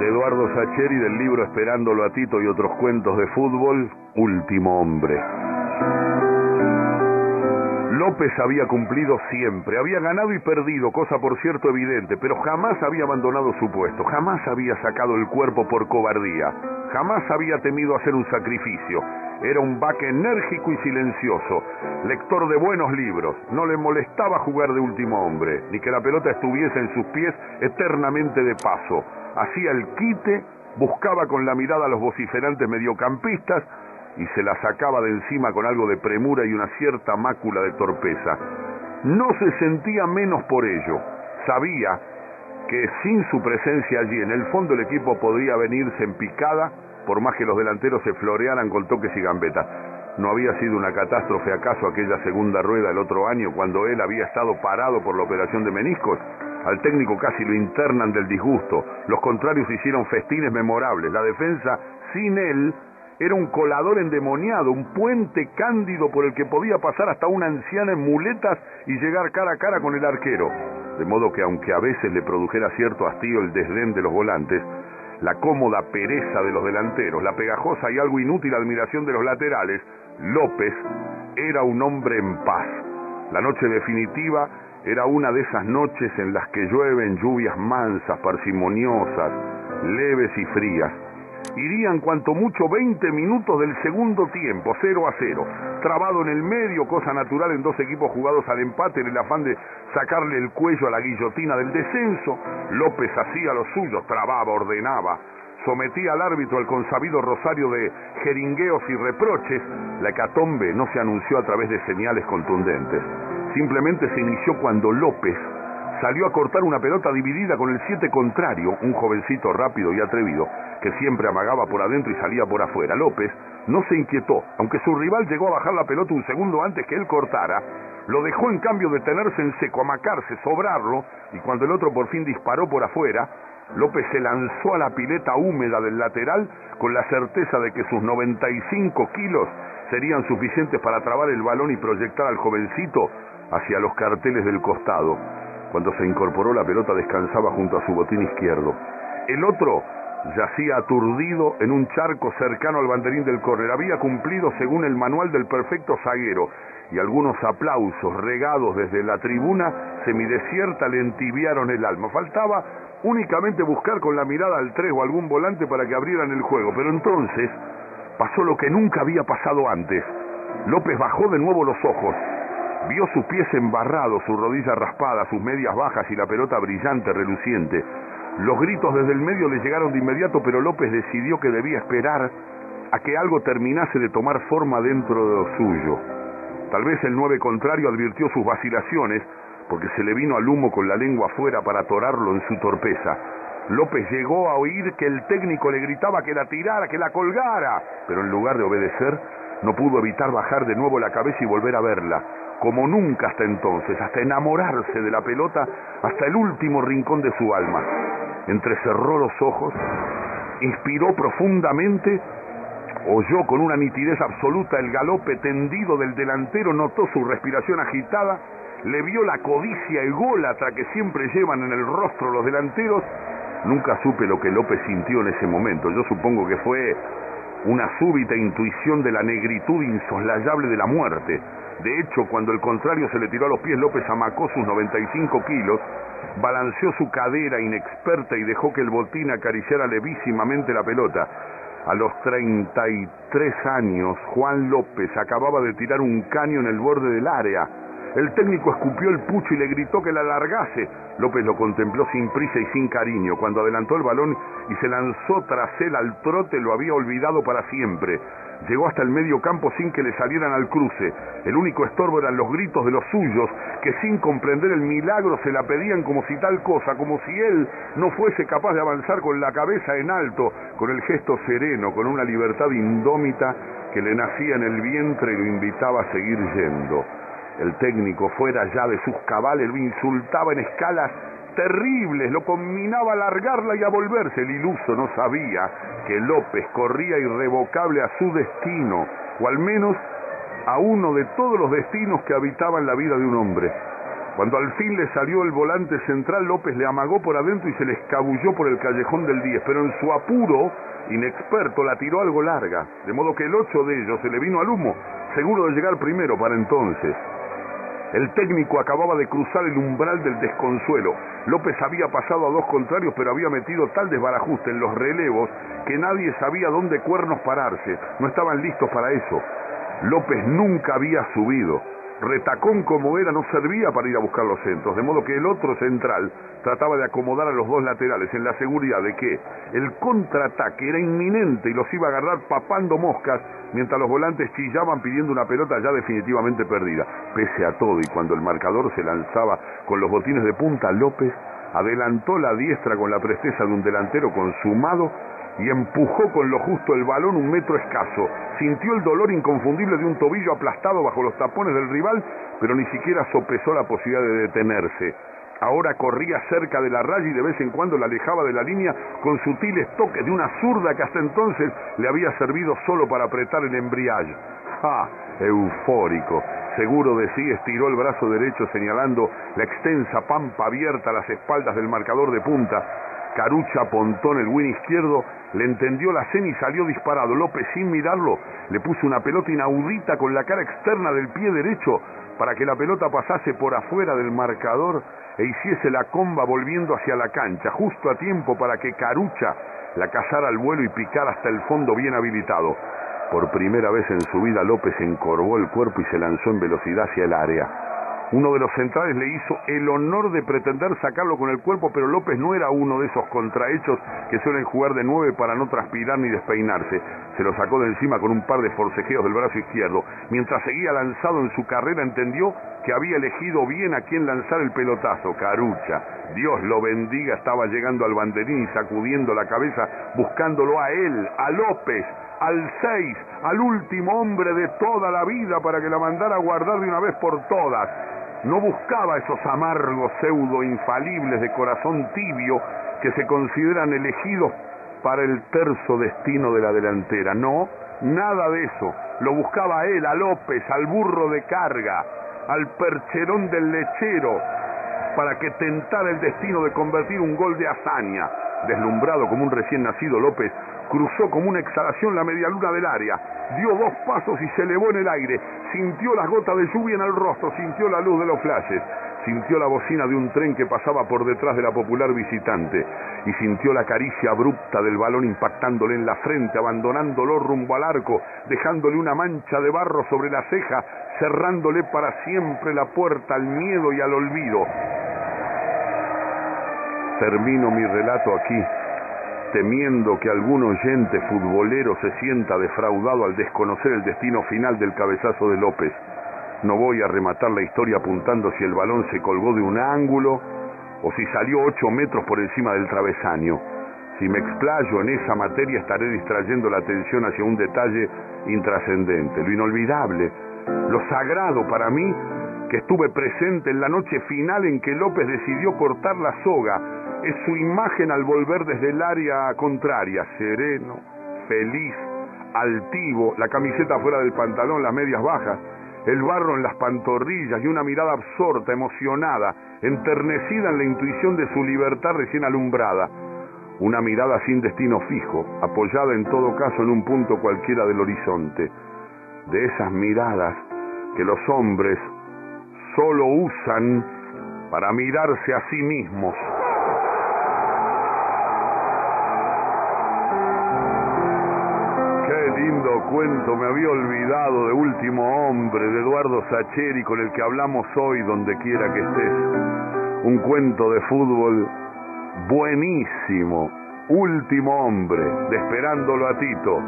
de Eduardo Sacheri, del libro Esperándolo a Tito y otros cuentos de fútbol, Último Hombre. López había cumplido siempre, había ganado y perdido, cosa por cierto evidente, pero jamás había abandonado su puesto, jamás había sacado el cuerpo por cobardía, jamás había temido hacer un sacrificio. Era un baque enérgico y silencioso, lector de buenos libros, no le molestaba jugar de último hombre, ni que la pelota estuviese en sus pies eternamente de paso. Hacía el quite, buscaba con la mirada a los vociferantes mediocampistas y se la sacaba de encima con algo de premura y una cierta mácula de torpeza. No se sentía menos por ello, sabía que sin su presencia allí en el fondo el equipo podría venirse en picada por más que los delanteros se florearan con toques y gambetas. ¿No había sido una catástrofe acaso aquella segunda rueda el otro año cuando él había estado parado por la operación de meniscos? Al técnico casi lo internan del disgusto, los contrarios hicieron festines memorables, la defensa sin él era un colador endemoniado, un puente cándido por el que podía pasar hasta una anciana en muletas y llegar cara a cara con el arquero. De modo que aunque a veces le produjera cierto hastío el desdén de los volantes, la cómoda pereza de los delanteros, la pegajosa y algo inútil admiración de los laterales, López era un hombre en paz. La noche definitiva era una de esas noches en las que llueven lluvias mansas, parsimoniosas, leves y frías. Irían cuanto mucho 20 minutos del segundo tiempo, 0-0, trabado en el medio, cosa natural en dos equipos jugados al empate en el afán de sacarle el cuello a la guillotina del descenso. López hacía lo suyo, trababa, ordenaba, sometía al árbitro al consabido rosario de jeringueos y reproches. La hecatombe no se anunció a través de señales contundentes, simplemente se inició cuando López salió a cortar una pelota dividida con el 7 contrario, un jovencito rápido y atrevido, que siempre amagaba por adentro y salía por afuera. López no se inquietó, aunque su rival llegó a bajar la pelota un segundo antes que él cortara, lo dejó en cambio detenerse en seco, amacarse, sobrarlo, y cuando el otro por fin disparó por afuera, López se lanzó a la pileta húmeda del lateral con la certeza de que sus 95 kilos serían suficientes para trabar el balón y proyectar al jovencito hacia los carteles del costado. Cuando se incorporó, la pelota descansaba junto a su botín izquierdo. El otro yacía aturdido en un charco cercano al banderín del córner. Había cumplido según el manual del perfecto zaguero, y algunos aplausos regados desde la tribuna semidesierta le entibiaron el alma. Faltaba únicamente buscar con la mirada al 3 o algún volante para que abrieran el juego, pero entonces pasó lo que nunca había pasado antes. López bajó de nuevo los ojos. Vio sus pies embarrados, su rodilla raspada, sus medias bajas y la pelota brillante, reluciente. Los gritos desde el medio le llegaron de inmediato, pero López decidió que debía esperar a que algo terminase de tomar forma dentro de lo suyo. Tal vez el 9 contrario advirtió sus vacilaciones, porque se le vino al humo con la lengua afuera para atorarlo en su torpeza. López llegó a oír que el técnico le gritaba que la tirara, que la colgara, pero en lugar de obedecer, no pudo evitar bajar de nuevo la cabeza y volver a verla, como nunca hasta entonces, hasta enamorarse de la pelota, hasta el último rincón de su alma. Entrecerró los ojos, inspiró profundamente, oyó con una nitidez absoluta el galope tendido del delantero, notó su respiración agitada, le vio la codicia ególatra que siempre llevan en el rostro los delanteros. Nunca supe lo que López sintió en ese momento. Yo supongo que fue una súbita intuición de la negritud insoslayable de la muerte. De hecho, cuando el contrario se le tiró a los pies, López amacó sus 95 kilos, balanceó su cadera inexperta y dejó que el botín acariciara levísimamente la pelota. A los 33 años, Juan López acababa de tirar un caño en el borde del área. El técnico escupió el pucho y le gritó que la largase. López lo contempló sin prisa y sin cariño. Cuando adelantó el balón y se lanzó tras él al trote, lo había olvidado para siempre. Llegó hasta el medio campo sin que le salieran al cruce. El único estorbo eran los gritos de los suyos, que sin comprender el milagro se la pedían como si tal cosa, como si él no fuese capaz de avanzar con la cabeza en alto, con el gesto sereno, con una libertad indómita que le nacía en el vientre y lo invitaba a seguir yendo. El técnico, fuera ya de sus cabales, lo insultaba en escalas terribles, lo combinaba a largarla y a volverse. El iluso no sabía que López corría irrevocable a su destino, o al menos a uno de todos los destinos que habitaban la vida de un hombre. Cuando al fin le salió el volante central, López le amagó por adentro y se le escabulló por el callejón del 10, pero en su apuro inexperto la tiró algo larga, de modo que el 8 de ellos se le vino al humo, seguro de llegar primero para entonces. El técnico acababa de cruzar el umbral del desconsuelo. López había pasado a 2 contrarios, pero había metido tal desbarajuste en los relevos que nadie sabía dónde cuernos pararse. No estaban listos para eso. López nunca había subido. Retacón como era, no servía para ir a buscar los centros, de modo que el otro central trataba de acomodar a los 2 laterales en la seguridad de que el contraataque era inminente y los iba a agarrar papando moscas mientras los volantes chillaban pidiendo una pelota ya definitivamente perdida. Pese a todo, y cuando el marcador se lanzaba con los botines de punta, López adelantó la diestra con la presteza de un delantero consumado y empujó con lo justo el balón 1 metro escaso. Sintió el dolor inconfundible de un tobillo aplastado bajo los tapones del rival, pero ni siquiera sopesó la posibilidad de detenerse. Ahora corría cerca de la raya y de vez en cuando la alejaba de la línea con sutiles toques de una zurda que hasta entonces le había servido solo para apretar el embriague. ¡Ja! Eufórico. Seguro de sí, estiró el brazo derecho señalando la extensa pampa abierta a las espaldas del marcador de punta. Carucha apuntó en el win izquierdo, le entendió la seña y salió disparado. López, sin mirarlo, le puso una pelota inaudita con la cara externa del pie derecho para que la pelota pasase por afuera del marcador e hiciese la comba volviendo hacia la cancha, justo a tiempo para que Carucha la cazara al vuelo y picara hasta el fondo bien habilitado. Por primera vez en su vida, López encorvó el cuerpo y se lanzó en velocidad hacia el área. Uno de los centrales le hizo el honor de pretender sacarlo con el cuerpo, pero López no era uno de esos contrahechos que suelen jugar de 9 para no transpirar ni despeinarse. Se lo sacó de encima con un par de forcejeos del brazo izquierdo. Mientras seguía lanzado en su carrera, entendió que había elegido bien a quien lanzar el pelotazo. Carucha, Dios lo bendiga, estaba llegando al banderín y sacudiendo la cabeza, buscándolo a él, a López, al 6, al último hombre de toda la vida, para que la mandara a guardar de una vez por todas. No buscaba esos amargos pseudo infalibles de corazón tibio que se consideran elegidos para el terso destino de la delantera. No, nada de eso. Lo buscaba a él, a López, al burro de carga, al percherón del lechero, para que tentara el destino de convertir un gol de hazaña. Deslumbrado como un recién nacido, López cruzó como una exhalación la medialuna del área, dio 2 pasos y se elevó en el aire, sintió las gotas de lluvia en el rostro, sintió la luz de los flashes, sintió la bocina de un tren que pasaba por detrás de la popular visitante y sintió la caricia abrupta del balón impactándole en la frente, abandonándolo rumbo al arco, dejándole una mancha de barro sobre la ceja, cerrándole para siempre la puerta al miedo y al olvido. Termino mi relato aquí, temiendo que algún oyente futbolero se sienta defraudado al desconocer el destino final del cabezazo de López. No voy a rematar la historia apuntando si el balón se colgó de un ángulo o si salió 8 metros por encima del travesaño. Si me explayo en esa materia, estaré distrayendo la atención hacia un detalle intrascendente, lo inolvidable, lo sagrado para mí, que estuve presente en la noche final en que López decidió cortar la soga. Es su imagen al volver desde el área contraria, sereno, feliz, altivo, la camiseta fuera del pantalón, las medias bajas, el barro en las pantorrillas y una mirada absorta, emocionada, enternecida en la intuición de su libertad recién alumbrada. Una mirada sin destino fijo, apoyada en todo caso en un punto cualquiera del horizonte. De esas miradas que los hombres solo usan para mirarse a sí mismos. Qué lindo cuento, me había olvidado de Último Hombre, de Eduardo Sacheri, con el que hablamos hoy donde quiera que estés. Un cuento de fútbol buenísimo, Último Hombre, de Esperándolo a Tito.